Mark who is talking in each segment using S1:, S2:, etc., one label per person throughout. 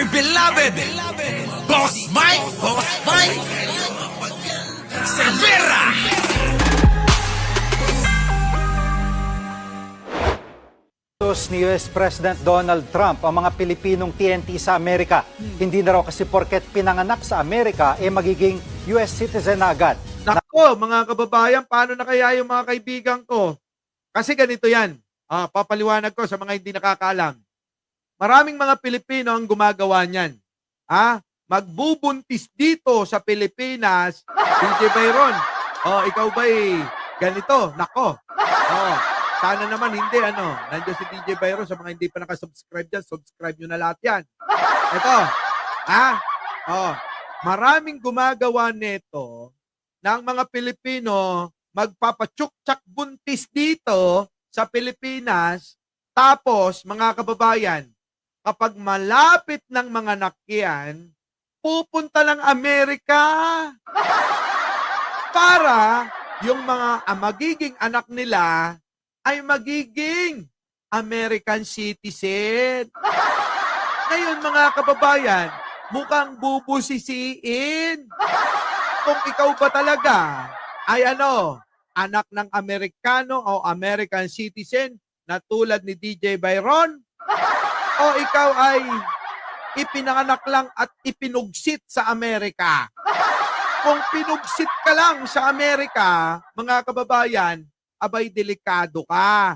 S1: dear beloved, Boss Mike, Cervera.
S2: Ni US President Donald Trump ang mga Pilipinong TNT sa Amerika. Hindi na raw kasi porket pinanganak sa Amerika, magiging US citizen na agad.
S3: Nako, mga kababayan, paano na kaya yung mga kaibigan ko? Kasi ganito yan. Papaliwanag ko sa mga hindi nakakaalam. Maraming mga Pilipino ang gumagawa niyan. Magbubuntis dito sa Pilipinas, DJ Byron. Ikaw ba'y ganito? Nako. Sana naman hindi, nandiyan si DJ Byron. Sa mga hindi pa nakasubscribe dyan, subscribe nyo na lahat yan. Ito, maraming gumagawa nito ng mga Pilipino magpapatsuk-tsak buntis dito sa Pilipinas. Tapos, mga kababayan, kapag malapit ng mga nakyan, pupunta ng Amerika para yung mga magiging anak nila ay magiging American citizen. Ngayon, mga kababayan, mukhang bubusisiin. Kung ikaw ba talaga ay anak ng Amerikano o American citizen na tulad ni DJ Byron, o ikaw ay ipinanganak lang at ipinugsit sa Amerika. Kung pinugsit ka lang sa Amerika, mga kababayan, abay delikado ka.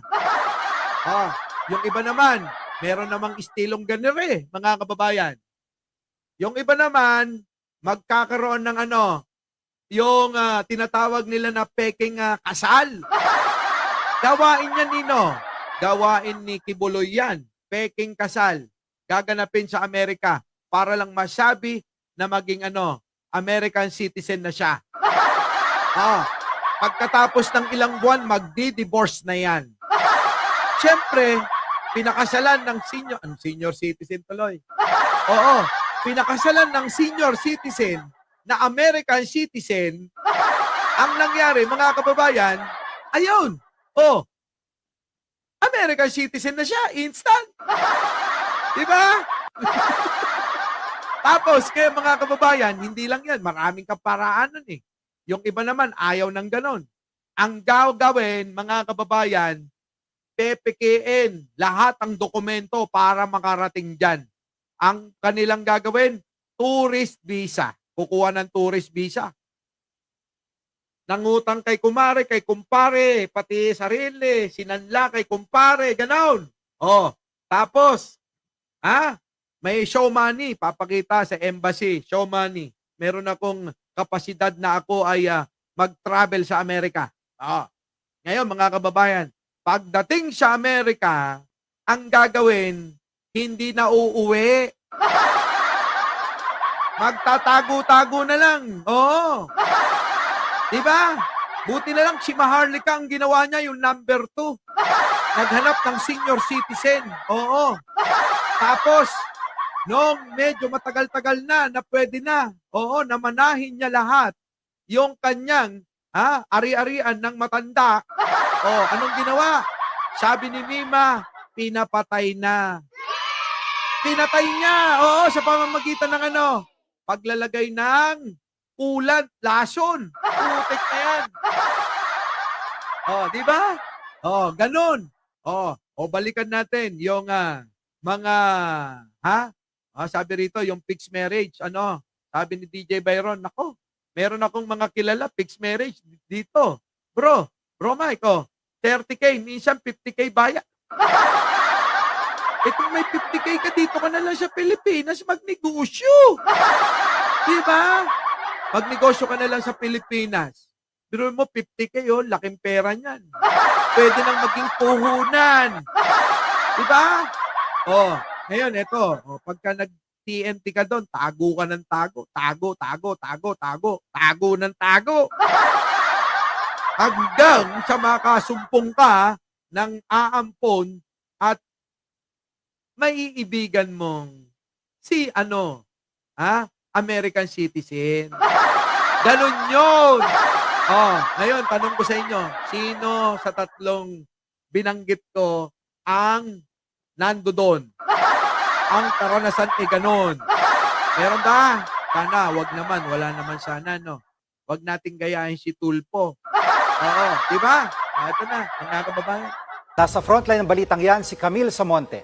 S3: Yung iba naman, meron namang istilong ganire, mga kababayan. Yung iba naman, magkakaroon ng yung tinatawag nila na peking kasal. Gawain yan, Nino. Gawain ni Kibuloy yan. Peking kasal. Gaganapin sa Amerika para lang masabi na maging American citizen na siya. Pagkatapos ng ilang buwan, magdi-divorce na yan. Siyempre, pinakasalan ng senior citizen tuloy. Pinakasalan ng senior citizen na American citizen. Ang nangyari, mga kababayan, ayun, American citizen na siya, instant. Diba? Tapos, kaya mga kababayan, hindi lang yan, maraming kaparaanan eh. Yung iba naman, ayaw ng ganon. Ang gagawin, mga kababayan, pepekein lahat ang dokumento para makarating dyan. Ang kanilang gagawin, tourist visa. Kukuha ng tourist visa. Nangutang kay kumare, kay kumpare, pati sarili, sinanla kay kumpare, ganon. Tapos, may show money, papakita sa embassy, show money. Meron akong kapasidad na ako ay mag-travel sa Amerika. Ngayon, mga kababayan, pagdating sa Amerika, ang gagawin, hindi na uuwi. Magtatago-tago na lang. Diba? Buti na lang si Maharlika ang ginawa niya, yung number 2. Naghanap ng senior citizen. Tapos, nung medyo matagal-tagal na pwede na, namanahin niya lahat yung kanyang ari-arian ng matanda. Anong ginawa? Sabi ni Mima, pinapatay na. Pinatay niya, sa pamamagitan ng paglalagay ng ulan, lason. Putik na yan. Diba? Ganun. Balikan natin yung mga, sabi rito, yung fixed marriage, sabi ni DJ Byron, nako, meron akong mga kilala, fixed marriage dito. Bro Mike, 30K, minsan 50K bayad. Kung may 50K ka dito ka na lang sa Pilipinas, magnegosyo. Diba? Magnegosyo ka na lang sa Pilipinas. Pero mo, 50K, laking pera niyan. Pwede nang maging puhunan. Diba? Ngayon, ito, pagka nag-TNT ka doon, tago ka ng tago. Tago ng tago. Hanggang sa makasumpong ka ng aampon at maiibigan mong si American citizen. Ganun yun. Ngayon, tanong ko sa inyo, sino sa tatlong binanggit ko ang nando doon? ang karanasan ay ganon. Meron ba? Sana, wag naman. Wala naman sana, no? Wag nating gayahin si Tulpo. Oo, di ba? Ito na, mga kababayan.
S2: Nasa frontline ng balitang yan si Camille Samonte.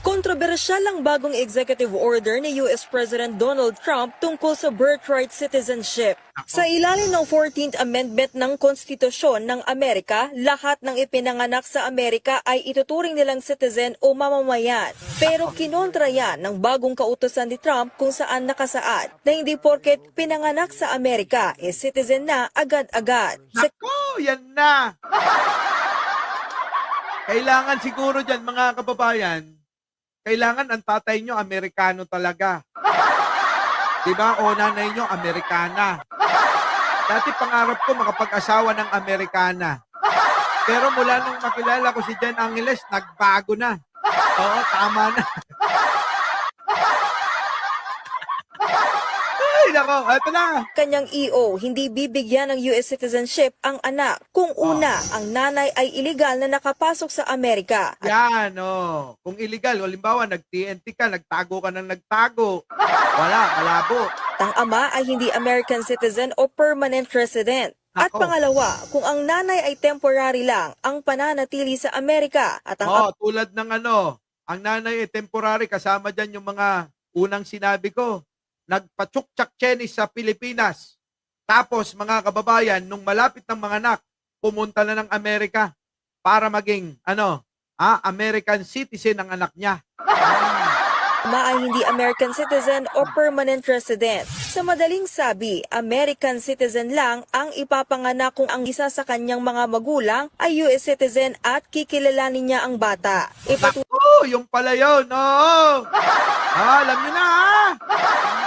S4: Kontrobersyal ang bagong executive order ni US President Donald Trump tungkol sa birthright citizenship. Sa ilalim ng 14th Amendment ng Konstitusyon ng Amerika, lahat ng ipinanganak sa Amerika ay ituturing nilang citizen o mamamayan. Pero kinontra yan ng bagong kautusan ni Trump kung saan nakasaad na hindi porket pinanganak sa Amerika, citizen na agad-agad.
S3: Nako, yan na! Kailangan siguro dyan, mga kababayan, kailangan ang tatay nyo, Amerikano talaga. Diba? O nanay nyo, Amerikana. Dati pangarap ko makapag-asawa ng Amerikana. Pero mula nung makilala ko si Jen Angeles, nagbago na. Oo, tama na. Ay, nako, eto na.
S4: Kanyang EO, hindi bibigyan ng US citizenship ang anak kung una, ang nanay ay iligal na nakapasok sa Amerika.
S3: Yan, oh. Kung illegal, halimbawa, nag-TNT ka, nagtago ka ng nagtago. Wala, malabo.
S4: Ang ama ay hindi American citizen o permanent resident. At
S3: Ako.
S4: pangalawa, kung ang nanay ay temporary lang ang pananatili sa Amerika at ang
S3: Tulad ng ang nanay ay temporary, kasama dyan yung mga unang sinabi ko. Nagpa-tsuk-tsak chenis sa Pilipinas. Tapos, mga kababayan, nung malapit ng mga anak, pumunta na ng Amerika para maging, American citizen ang anak niya.
S4: ama ay hindi American citizen o permanent resident. Sa madaling sabi, American citizen lang ang ipapanganak kung ang isa sa kanyang mga magulang ay US citizen at kikilalanin niya ang bata.
S3: Yung pala yun, oo. Alam nyo na,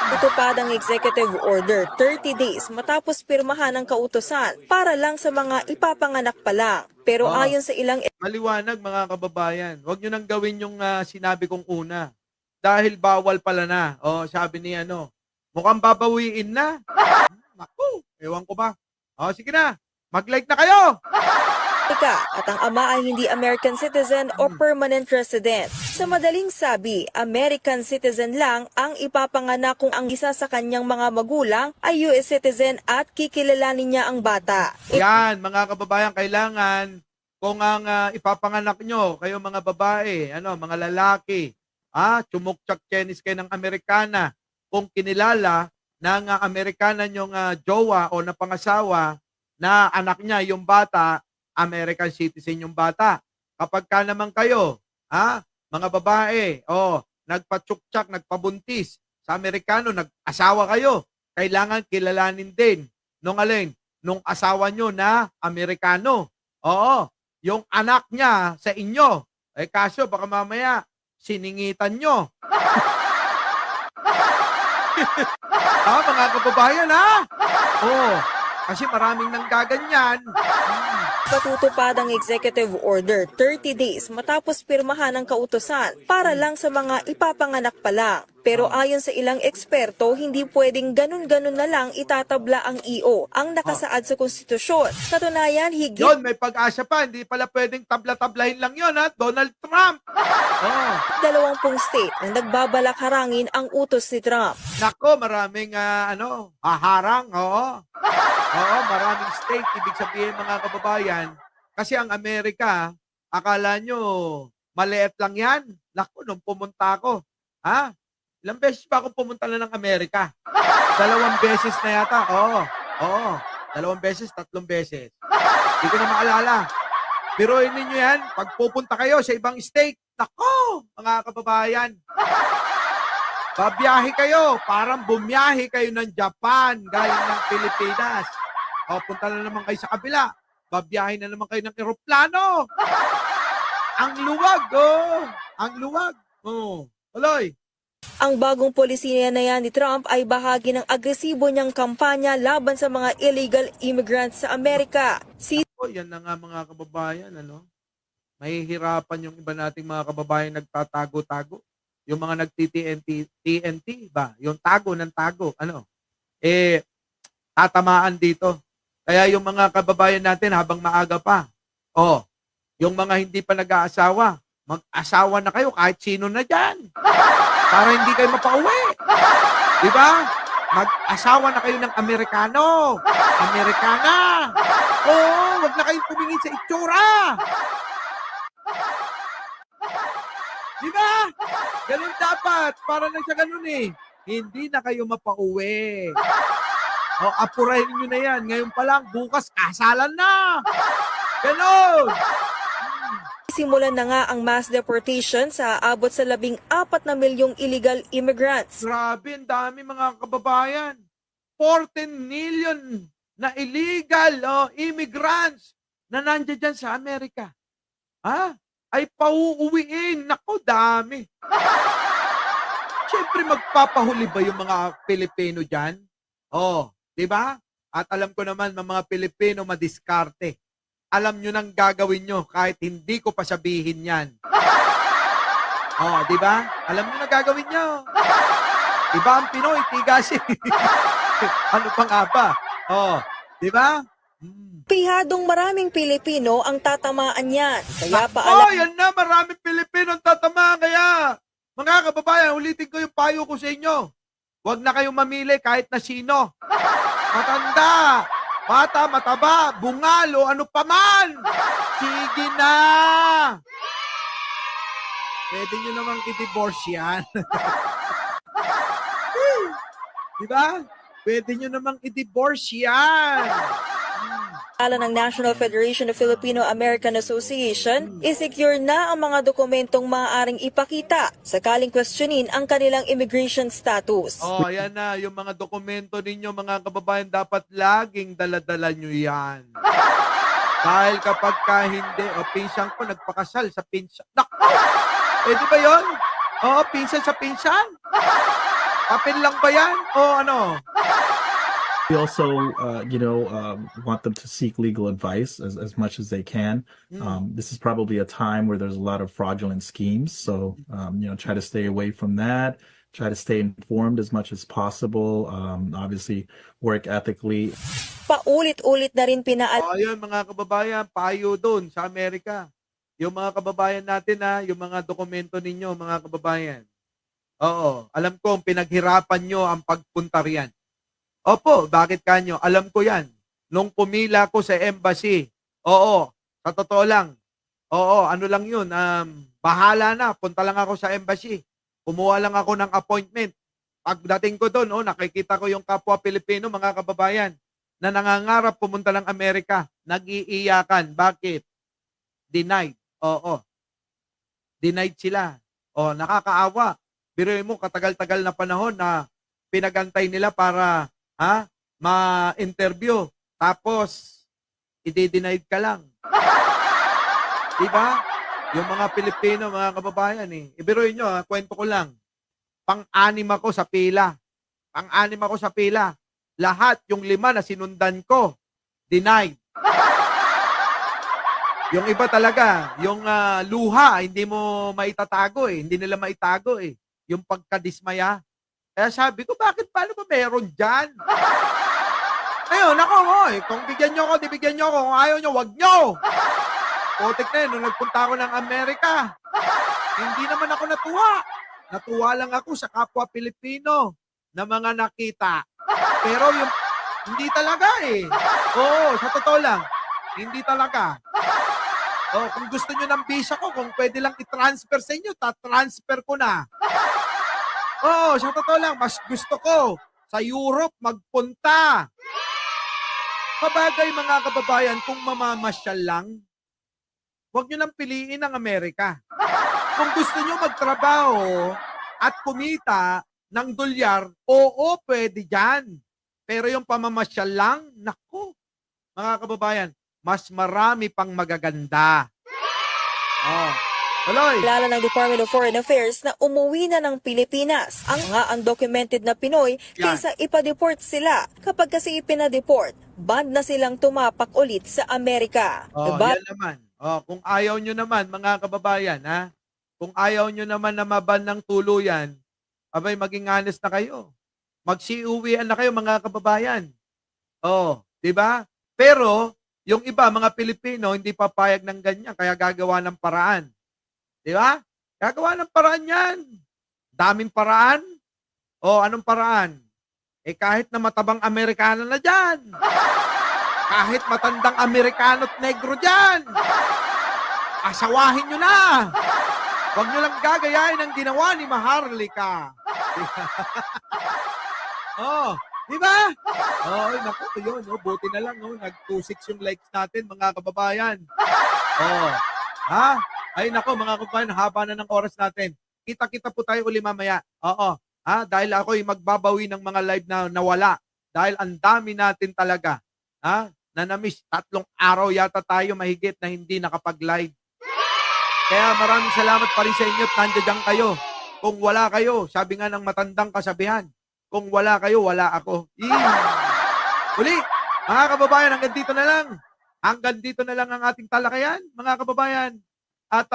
S4: Itupad ang executive order 30 days matapos pirmahan ang kautusan para lang sa mga ipapanganak pa lang. Pero ayon sa ilang
S3: Maliwanag, mga kababayan. Huwag nyo nang gawin yung sinabi kong una. Dahil bawal pala na. Sabi ni mukhang babawiin na. Naku, ewan ko ba. Sige na, mag-like na kayo.
S4: at ang ama ay hindi American citizen o permanent resident. Sa madaling sabi, American citizen lang ang ipapanganak kung ang isa sa kanyang mga magulang ay US citizen at kikilalanin niya ang bata.
S3: Yan, mga kababayan, kailangan kung ang ipapanganak nyo, kayo mga babae, mga lalaki, tsumukchak chenis kayo ng Amerikana, kung kinilala ng Amerikana nyong jowa o napangasawa na anak niya, yung bata, American citizen yung bata. Kapag ka naman kayo, mga babae, nagpa-tsuk-tsak, nagpabuntis sa Amerikano, nag-asawa kayo, kailangan kilalanin din nung asawa nyo na Amerikano. Yung anak niya sa inyo. Kaso baka mamaya siningitan nyo. Mga kababayan, kasi maraming nanggaganyan.
S4: Patutupad ang executive order 30 days matapos pirmahan ang kautusan para lang sa mga ipapanganak pa lang. Pero ayon sa ilang eksperto, hindi pwedeng ganun-ganun na lang itatabla ang EO ang nakasaad sa konstitusyon. Katunayan, higit
S3: Yon, may pag-asa pa. Hindi pala pwedeng tabla-tablahin lang yon, Donald Trump.
S4: 20 state ang nagbabalak harangin ang utos ni Trump.
S3: Nako, maraming haharang, maraming state, ibig sabihin, mga kababayan, kasi ang Amerika, akala nyo, maliit lang yan. Nako, nung pumunta ako, ilang beses pa ako pumunta na ng Amerika? 2 beses na yata, 2 beses, 3 beses. Hindi ko na maalala. Biruin ninyo yan, pag pupunta kayo sa ibang state, nako, mga kababayan, babiyahe kayo, parang bumiyahe kayo ng Japan, galing ng Pilipinas. Punta na naman kayo sa kabila, babiyahe na naman kayo ng eroplano. Ang luwag, ang luwag. Tuloy.
S4: Ang bagong polisiya na yan ni Trump ay bahagi ng agresibo niyang kampanya laban sa mga illegal immigrants sa Amerika.
S3: Yan na nga, mga kababayan, mahihirapan yung iba nating mga kababayan nagtatago-tago. Yung mga nagti-TNT ba? Yung tago ng tago, tatamaan dito. Kaya yung mga kababayan natin habang maaga pa, yung mga hindi pa nag-aasawa, mag-asawa na kayo kahit sino na dyan. Para hindi kayo mapauwi. Di ba? Mag-asawa na kayo ng Amerikano. Amerikana. Oo, wag na kayong tumingin sa itsura. Di ba? Ganun dapat. Para na siya ganun eh. Hindi na kayo mapauwi. O, apurahin nyo na yan. Ngayon pa lang, bukas, kasalan na. Ganun.
S4: Simulan na nga ang mass deportation sa aabot sa 14 na milyong illegal immigrants.
S3: Grabe, ang dami mga kababayan. 14 million na illegal immigrants na nandiyan dyan sa Amerika. Ay pauuwiin. Nako, dami. Siyempre, magpapahuli ba yung mga Pilipino dyan? Di ba? At alam ko naman, mga Pilipino madiskarte. Alam nyo nang gagawin nyo kahit hindi ko pa sabihin yan. Di ba? Alam nyo na gagawin nyo. Iba ang Pinoy, tigas. Ano pa nga ba? Di ba?
S4: Pihadong maraming Pilipino ang tatamaan yan. Kaya paalam
S3: yan na, maraming Pilipino ang tatamaan. Kaya, mga kababayan, ulitin ko yung payo ko sa inyo. Huwag na kayong mamili kahit na sino. Matanda, bata, mataba, bungalo, ano pa man. Sige na. Pwede nyo namang i-divorce yan. Diba? Pwede nyo namang i-divorce yan.
S4: ng National Federation of Filipino-American Association, isecure na ang mga dokumentong maaaring ipakita sakaling questionin ang kanilang immigration status.
S3: Ayan na, yung mga dokumento ninyo, mga kababayan, dapat laging daladala nyo yan. Dahil kapag hindi, pinsan ko nagpakasal sa pinsan. Naku! Pwede ba yun? Pinsan sa pinsan? Papel lang ba yan? Ano?
S5: We also, want them to seek legal advice as much as they can. This is probably a time where there's a lot of fraudulent schemes. So, try to stay away from that. Try to stay informed as much as possible. Obviously, work ethically.
S4: Paulit-ulit na rin
S3: Ayun, mga kababayan, payo doon sa Amerika. Yung mga kababayan natin, yung mga dokumento ninyo, mga kababayan. Alam ko, pinaghirapan nyo ang pagpunta riyan. Opo, bakit kanyo? Alam ko yan. Nung pumila ko sa embassy, sa totoo lang. Ano lang yun, bahala na, punta lang ako sa embassy. Kumuha lang ako ng appointment. Pagdating ko doon, nakikita ko yung kapwa Pilipino, mga kababayan, na nangangarap pumunta ng Amerika. Nag-iiyakan. Bakit? Denied. Denied sila. Nakakaawa. Biruin mo, katagal-tagal na panahon na pinagantay nila para ma-interview. Tapos, i-denied ka lang. Diba? Yung mga Pilipino, mga kababayan Ibiruin nyo, kwento ko lang. Pang-anim ako sa pila. Lahat, yung 5 na sinundan ko, denied. Yung iba talaga, yung luha, hindi mo maitatago Hindi nila maitago Yung pagkadismaya. Kaya sabi ko, paano ba meron dyan? Ayun, kung bigyan nyo ako, di bigyan nyo ako. Kung ayaw nyo, wag nyo. Putik na nung nagpunta ako ng Amerika. Hindi naman ako natuwa. Natuwa lang ako sa kapwa Pilipino na mga nakita. Pero yung, hindi talaga sa totoo lang, hindi talaga. Kung gusto nyo ng visa ko, kung pwede lang i-transfer sa inyo, ta-transfer ko na. Sa totoo lang, mas gusto ko sa Europe magpunta. Kabagay, mga kababayan, kung mamamasyal lang, huwag nyo nang piliin ang Amerika. Kung gusto nyo magtrabaho at kumita ng dolyar, pwede dyan. Pero yung pamamasyal lang, naku, mga kababayan, mas marami pang magaganda. Tuloy.
S4: Kilala ng Department of Foreign Affairs na umuwi na ng Pilipinas ang mga undocumented na Pinoy kaysa ipa-deport sila. Kapag kasi ipina-deport, banned na silang tumapak ulit sa Amerika.
S3: Yan naman. Kung ayaw nyo naman, mga kababayan, kung ayaw nyo naman na maban ng tuluyan, abay, maging honest na kayo. Magsiuwian na kayo, mga kababayan. Di ba? Pero, yung iba, mga Pilipino, hindi papayag ng ganyan, kaya gagawa ng paraan. Di ba? Gagawa ng paraan yan. Daming paraan. O, anong paraan? Eh, kahit na matabang Amerikano na dyan. Kahit matandang Amerikano't negro dyan. Asawahin nyo na. Huwag nyo lang gagayahin ang ginawa ni Maharlika. Oh, di ba? Oh, naku, yun. Oh, buti na lang. Oh, nag-26 yung likes natin, mga kababayan. Oh, ha? Ay, naku, mga kababayan, haba na ng oras natin. Kita-kita po tayo uli mamaya. Oo. Ha? Dahil ako'y magbabawi ng mga live na nawala. Dahil ang dami natin talaga. Ha? Na na-miss. 3 araw yata tayo mahigit na hindi nakapag-live. Kaya maraming salamat pa rin sa inyo at nandiyan kayo. Kung wala kayo, sabi nga ng matandang kasabihan, kung wala kayo, wala ako. Uli, mga kababayan, hanggang dito na lang. Hanggang dito na lang ang ating talakayan, mga kababayan. At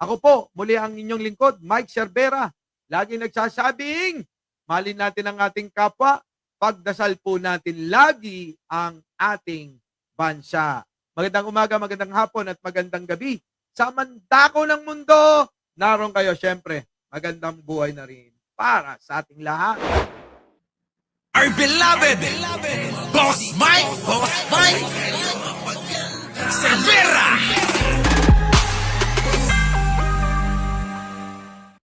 S3: ako po, muli ang inyong lingkod, Mike Cervera. Lagi nagsasabing, malin natin ang ating kapwa, pagdasal po natin lagi ang ating bansa. Magandang umaga, magandang hapon at magandang gabi. Sa mandako ng mundo, naroon kayo, syempre, magandang buhay na rin para sa ating lahat.
S1: Our beloved Boss Mike, Boss